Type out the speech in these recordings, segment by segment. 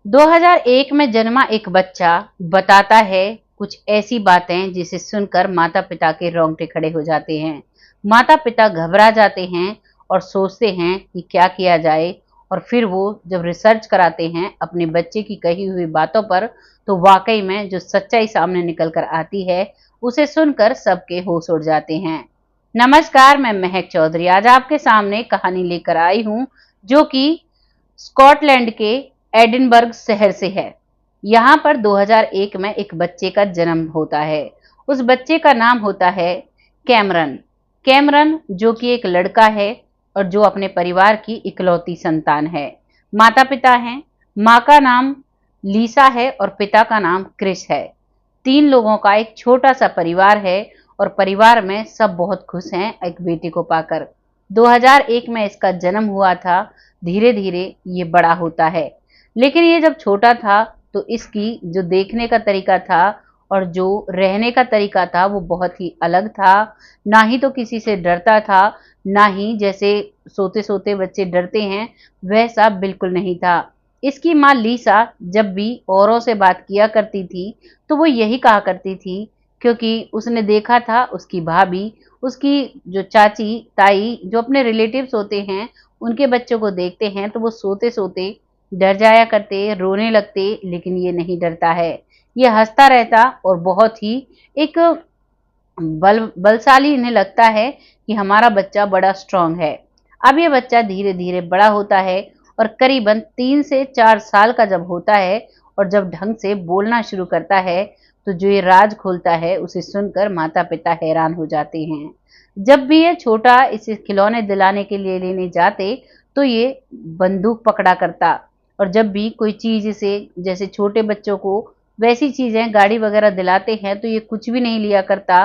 2001 में जन्मा एक बच्चा बताता है कुछ ऐसी बातें जिसे सुनकर माता पिता के रोंगटे खड़े हो जाते हैं। माता पिता घबरा जाते हैं और सोचते हैं कि क्या किया जाए। और फिर वो जब रिसर्च कराते हैं अपने बच्चे की कही हुई बातों पर, तो वाकई में जो सच्चाई सामने निकल कर आती है उसे सुनकर सबके होश उड़ जाते हैं। नमस्कार, मैं महक चौधरी आज आपके सामने कहानी लेकर आई हूँ, जो कि स्कॉटलैंड के एडिनबर्ग शहर से है। यहाँ पर 2001 में एक बच्चे का जन्म होता है। उस बच्चे का नाम होता है कैमरन। कैमरन जो कि एक लड़का है और जो अपने परिवार की इकलौती संतान है। माता पिता हैं। माँ का नाम लीसा है और पिता का नाम क्रिस है। 3 लोगों का एक छोटा सा परिवार है और परिवार में सब बहुत खुश हैं एक बेटे को पाकर। 2001 में इसका जन्म हुआ था। धीरे धीरे ये बड़ा होता है, लेकिन ये जब छोटा था तो इसकी जो देखने का तरीका था और जो रहने का तरीका था वो बहुत ही अलग था। ना ही तो किसी से डरता था, ना ही जैसे सोते सोते बच्चे डरते हैं वैसा बिल्कुल नहीं था। इसकी माँ लीसा जब भी औरों से बात किया करती थी तो वो यही कहा करती थी, क्योंकि उसने देखा था उसकी भाभी, उसकी जो चाची ताई जो अपने रिलेटिव्स होते हैं उनके बच्चों को देखते हैं तो वो सोते सोते डर जाया करते, रोने लगते, लेकिन ये नहीं डरता है। ये हंसता रहता और बहुत ही एक बलशाली इन्हें लगता है कि हमारा बच्चा बड़ा स्ट्रांग है। अब ये बच्चा धीरे धीरे बड़ा होता है और करीबन 3 से 4 साल का जब होता है और जब ढंग से बोलना शुरू करता है, तो जो ये राज खोलता है उसे सुनकर माता पिता हैरान हो जाते हैं। जब भी ये छोटा इसे खिलौने दिलाने के लिए लेने जाते तो ये बंदूक पकड़ा करता। और जब भी कोई चीज इसे, जैसे छोटे बच्चों को वैसी चीजें गाड़ी वगैरह दिलाते हैं, तो ये कुछ भी नहीं लिया करता।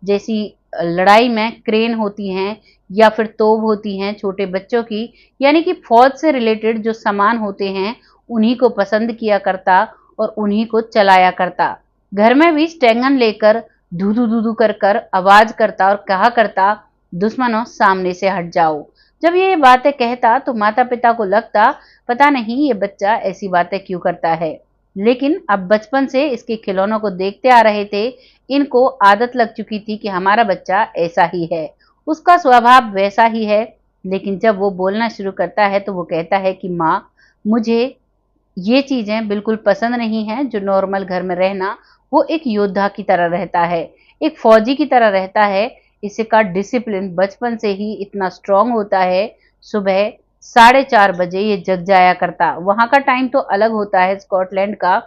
जैसी लड़ाई में क्रेन होती हैं या फिर तोप होती हैं छोटे बच्चों की, यानी कि फौज से रिलेटेड जो सामान होते हैं उन्हीं को पसंद किया करता और उन्हीं को चलाया करता। घर में भी स्टेंगन लेकर धूधू धूधू कर कर आवाज करता और कहा करता, दुश्मनों सामने से हट जाओ। जब ये बातें कहता तो माता पिता को लगता पता नहीं ये बच्चा ऐसी बातें क्यों करता है। लेकिन अब बचपन से इसके खिलौनों को देखते आ रहे थे, इनको आदत लग चुकी थी कि हमारा बच्चा ऐसा ही है, उसका स्वभाव वैसा ही है। लेकिन जब वो बोलना शुरू करता है तो वो कहता है कि माँ, मुझे ये चीजें बिल्कुल पसंद नहीं हैं। जो नॉर्मल घर में रहना, वो एक योद्धा की तरह रहता है, एक फौजी की तरह रहता है। इसका डिसिप्लिन बचपन से ही इतना स्ट्रांग होता है। सुबह 4:30 बजे ये जग जाया करता। वहां का टाइम तो अलग होता है स्कॉटलैंड का,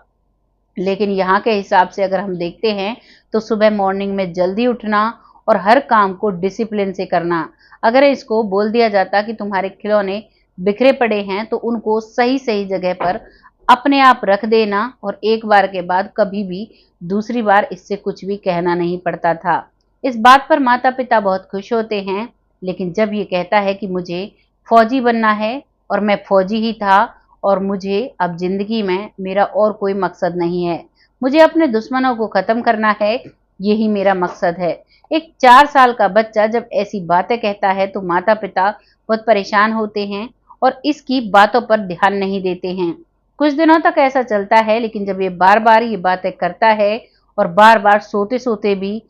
लेकिन यहाँ के हिसाब से अगर हम देखते हैं तो सुबह मॉर्निंग में जल्दी उठना और हर काम को डिसिप्लिन से करना। अगर इसको बोल दिया जाता कि तुम्हारे खिलौने बिखरे पड़े हैं तो उनको सही सही जगह पर अपने आप रख देना और एक बार के बाद कभी भी दूसरी बार इससे कुछ भी कहना नहीं पड़ता था। इस बात पर माता पिता बहुत खुश होते हैं। लेकिन जब ये कहता है कि मुझे फौजी बनना है और मैं फौजी ही था और मुझे अब जिंदगी में मेरा और कोई मकसद नहीं है, मुझे अपने दुश्मनों को खत्म करना है, यही मेरा मकसद है। एक 4 साल का बच्चा जब ऐसी बातें कहता है तो माता पिता बहुत परेशान होते हैं और इसकी बातों पर ध्यान नहीं देते हैं। कुछ दिनों तक ऐसा चलता है, लेकिन जब ये बार बार ये बातें करता है और बार बार सोते सोते भी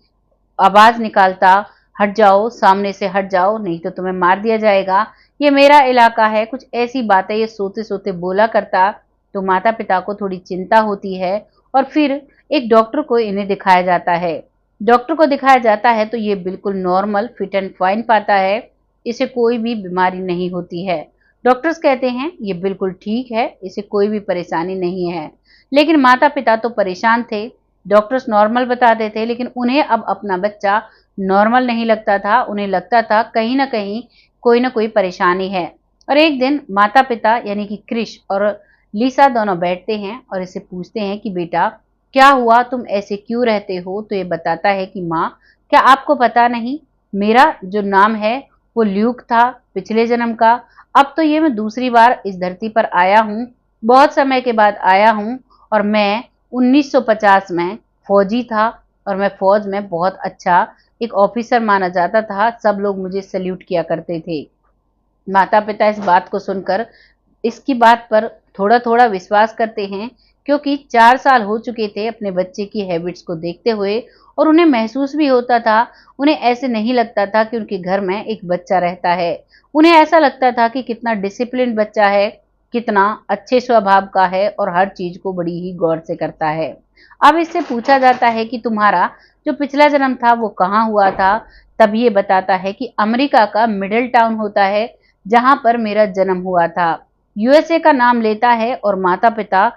आवाज निकालता, हट जाओ सामने से, हट जाओ नहीं तो तुम्हें मार दिया जाएगा, ये मेरा इलाका है, कुछ ऐसी बातें ये सोते सोते बोला करता, तो माता पिता को थोड़ी चिंता होती है। और फिर एक डॉक्टर को इन्हें दिखाया जाता है। डॉक्टर को दिखाया जाता है तो ये बिल्कुल नॉर्मल फिट एंड फाइन पाता है, इसे कोई भी बीमारी नहीं होती है। डॉक्टर्स कहते हैं ये बिल्कुल ठीक है, इसे कोई भी परेशानी नहीं है। लेकिन माता पिता तो परेशान थे। डॉक्टर्स नॉर्मल बताते थे, लेकिन उन्हें अब अपना बच्चा नॉर्मल नहीं लगता था। उन्हें लगता था कहीं ना कहीं कोई ना कोई परेशानी है। और एक दिन माता पिता यानी कि क्रिश और लीसा दोनों बैठते हैं और इसे पूछते हैं कि बेटा क्या हुआ, तुम ऐसे क्यों रहते हो। तो ये बताता है कि माँ, क्या आपको पता नहीं, मेरा जो नाम है वो ल्यूक था पिछले जन्म का। अब तो ये मैं दूसरी बार इस धरती पर आया हूँ, बहुत समय के बाद आया हूँ। और मैं 1950 में फौजी था और मैं फौज में बहुत अच्छा एक ऑफिसर माना जाता था, सब लोग मुझे सल्यूट किया करते थे। माता पिता इस बात को सुनकर इसकी बात पर थोड़ा थोड़ा विश्वास करते हैं, क्योंकि 4 साल हो चुके थे अपने बच्चे की हैबिट्स को देखते हुए, और उन्हें महसूस भी होता था, उन्हें ऐसे नहीं लगता था कि उनके घर में एक बच्चा रहता है। उन्हें ऐसा लगता था कि कितना डिसिप्लिन बच्चा है, कितना अच्छे स्वभाव का है और हर चीज को बड़ी ही गौर से करता है। अब इससे पूछा जाता है कि तुम्हारा जो पिछला जन्म था वो कहाँ हुआ था, तब ये बताता है कि अमेरिका का मिडिल टाउन होता है, जहां पर मेरा जन्म हुआ था। यूएसए का नाम लेता है और माता पिता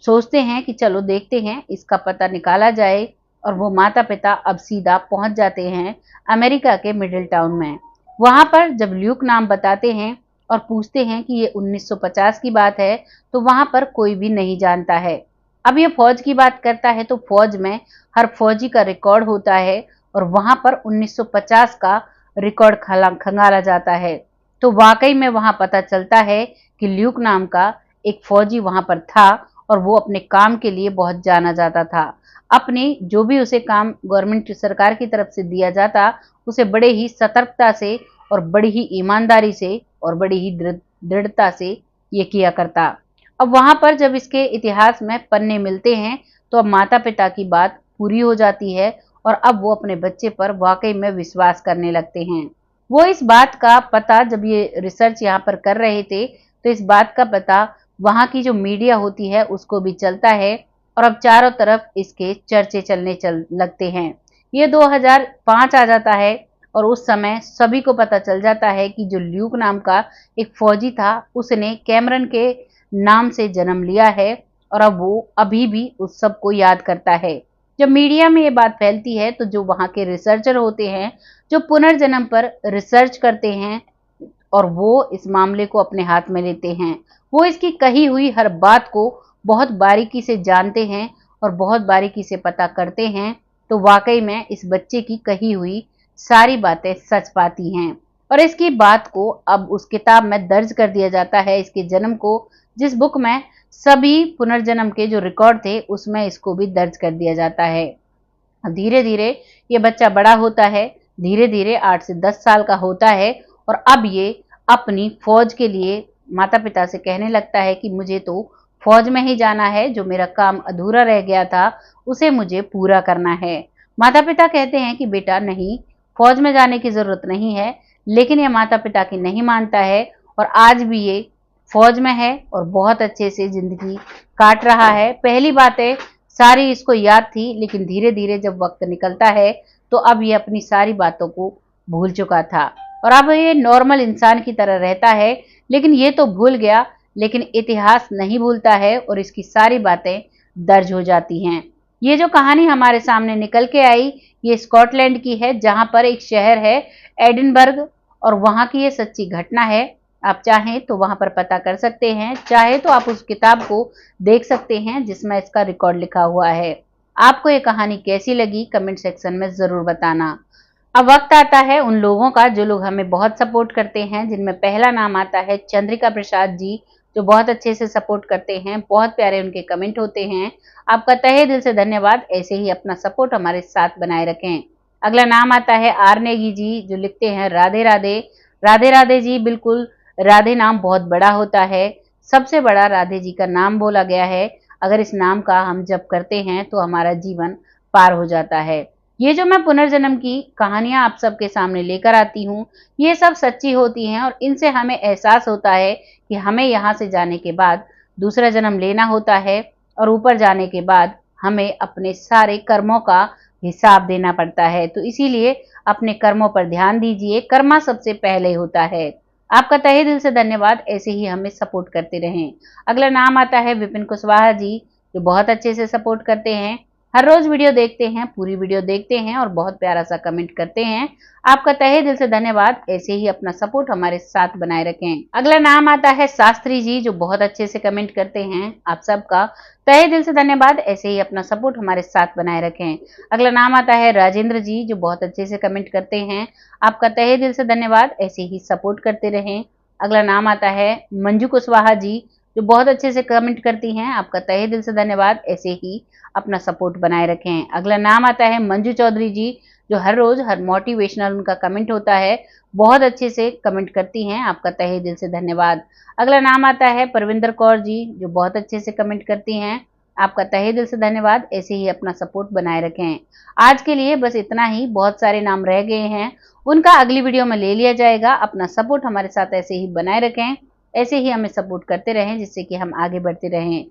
सोचते हैं कि चलो देखते हैं, इसका पता निकाला जाए, और वो माता पिता अब सीधा पहुंच जाते हैं अमेरिका के मिडिल टाउन में। वहां पर जब ल्यूक नाम बताते हैं और पूछते हैं कि ये 1950 की बात है, तो वहां पर कोई भी नहीं जानता है। अब ये फौज की बात करता है, तो फौज में हर फौजी का रिकॉर्ड होता है और वहां पर 1950 का रिकॉर्ड खंगाला जाता है। तो वाकई में वहां पता चलता है कि ल्यूक नाम का एक फौजी वहां पर था और वो अपने काम के लिए बहुत जाना जाता था। अपने जो भी उसे काम गवर्नमेंट सरकार की तरफ से दिया जाता, उसे बड़े ही सतर्कता से और बड़ी ही ईमानदारी से और बड़ी ही दृढ़ता से ये किया करता। अब वहां पर जब इसके इतिहास में पन्ने मिलते हैं, तो अब माता पिता की बात पूरी हो जाती है और अब वो अपने बच्चे पर वाकई में विश्वास करने लगते हैं। वो इस बात का पता, जब ये रिसर्च यहाँ पर कर रहे थे, तो इस बात का पता वहां की जो मीडिया होती है उसको भी चलता है और अब चारों तरफ इसके चर्चे चलने लगते हैं। ये 2005 आ जाता है और उस समय सभी को पता चल जाता है कि जो ल्यूक नाम का एक फौजी था, उसने कैमरन के नाम से जन्म लिया है और अब वो अभी भी उस सब को याद करता है। जब मीडिया में ये बात फैलती है, तो जो वहां के रिसर्चर होते हैं, जो पुनर्जन्म पर रिसर्च करते हैं, और वो इस मामले को अपने हाथ में लेते हैं। वो इसकी कही हुई हर बात को बहुत बारीकी से जानते हैं और बहुत बारीकी से पता करते हैं, तो वाकई में इस बच्चे की कही हुई सारी बातें सच पाती हैं। और इसकी बात को अब उस किताब में दर्ज कर दिया जाता है, इसके जन्म को, जिस बुक में सभी पुनर्जन्म के जो रिकॉर्ड थे उसमें इसको भी दर्ज कर दिया जाता है। धीरे धीरे ये बच्चा बड़ा होता है, धीरे धीरे 8 से 10 साल का होता है और अब ये अपनी फौज के लिए माता पिता से कहने लगता है कि मुझे तो फौज में ही जाना है, जो मेरा काम अधूरा रह गया था उसे मुझे पूरा करना है। माता पिता कहते हैं कि बेटा नहीं, फौज में जाने की जरूरत नहीं है, लेकिन ये माता पिता की नहीं मानता है और आज भी ये फौज में है और बहुत अच्छे से जिंदगी काट रहा है। पहली बातें सारी इसको याद थी, लेकिन धीरे धीरे जब वक्त निकलता है तो अब ये अपनी सारी बातों को भूल चुका था और अब ये नॉर्मल इंसान की तरह रहता है। लेकिन ये तो भूल गया, लेकिन इतिहास नहीं भूलता है और इसकी सारी बातें दर्ज हो जाती हैं। ये जो कहानी हमारे सामने निकल के आई, ये स्कॉटलैंड की है, जहां पर एक शहर है एडिनबर्ग, और वहां की ये सच्ची घटना है। आप चाहें तो वहां पर पता कर सकते हैं, चाहे तो आप उस किताब को देख सकते हैं जिसमें इसका रिकॉर्ड लिखा हुआ है। आपको ये कहानी कैसी लगी कमेंट सेक्शन में जरूर बताना। अब वक्त आता है उन लोगों का जो लोग हमें बहुत सपोर्ट करते हैं, जिनमें पहला नाम आता है चंद्रिका प्रसाद जी, जो बहुत अच्छे से सपोर्ट करते हैं, बहुत प्यारे उनके कमेंट होते हैं। आपका तहे दिल से धन्यवाद, ऐसे ही अपना सपोर्ट हमारे साथ बनाए रखें। अगला नाम आता है आर नेगी जी, जो लिखते हैं राधे राधे। राधे राधे जी, बिल्कुल, राधे नाम बहुत बड़ा होता है, सबसे बड़ा राधे जी का नाम बोला गया है। अगर इस नाम का हम जप करते हैं तो हमारा जीवन पार हो जाता है। ये जो मैं पुनर्जन्म की कहानियां आप सबके सामने लेकर आती हूँ, ये सब सच्ची होती हैं और इनसे हमें एहसास होता है कि हमें यहाँ से जाने के बाद दूसरा जन्म लेना होता है और ऊपर जाने के बाद हमें अपने सारे कर्मों का हिसाब देना पड़ता है। तो इसीलिए अपने कर्मों पर ध्यान दीजिए, कर्मा सबसे पहले होता है। आपका तहे दिल से धन्यवाद, ऐसे ही हमें सपोर्ट करते रहें। अगला नाम आता है विपिन कुशवाहा जी, जो बहुत अच्छे से सपोर्ट करते हैं, हर रोज वीडियो देखते हैं, पूरी वीडियो देखते हैं और बहुत प्यारा सा कमेंट करते हैं। आपका तहे दिल से धन्यवाद, ऐसे ही अपना सपोर्ट हमारे साथ बनाए रखें। अगला नाम आता है शास्त्री जी, जो बहुत अच्छे से कमेंट करते हैं। आप सबका तहे दिल से धन्यवाद, ऐसे ही अपना सपोर्ट हमारे साथ बनाए रखें। अगला नाम आता है राजेंद्र जी, जो बहुत अच्छे से कमेंट करते हैं। आपका तहे दिल से धन्यवाद, ऐसे ही सपोर्ट करते रहें। अगला नाम आता है मंजू कुशवाहा जी, जो बहुत अच्छे से कमेंट करती हैं। आपका तहे दिल से धन्यवाद, ऐसे ही अपना सपोर्ट बनाए रखें। अगला नाम आता है मंजू चौधरी जी, जो हर रोज हर मोटिवेशनल उनका कमेंट होता है, बहुत अच्छे से कमेंट करती हैं। आपका तहे दिल से धन्यवाद। अगला नाम आता है परविंदर कौर जी, जो बहुत अच्छे से कमेंट करती हैं। आपका तहे दिल से धन्यवाद। ऐसे ही अपना सपोर्ट बनाए रखें। आज के लिए बस इतना ही, बहुत सारे नाम रह गए हैं, उनका अगली वीडियो में ले लिया जाएगा। अपना सपोर्ट हमारे साथ ऐसे ही बनाए रखें, ऐसे ही हमें सपोर्ट करते रहें, जिससे कि हम आगे बढ़ते रहें।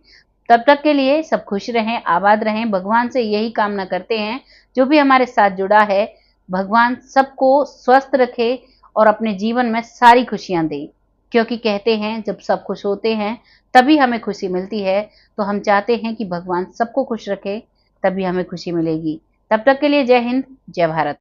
तब तक के लिए सब खुश रहें, आबाद रहें। भगवान से यही कामना करते हैं, जो भी हमारे साथ जुड़ा है, भगवान सबको स्वस्थ रखे और अपने जीवन में सारी खुशियां दे। क्योंकि कहते हैं जब सब खुश होते हैं तभी हमें खुशी मिलती है। तो हम चाहते हैं कि भगवान सबको खुश रखे, तभी हमें खुशी मिलेगी। तब तक के लिए जय हिंद, जय भारत।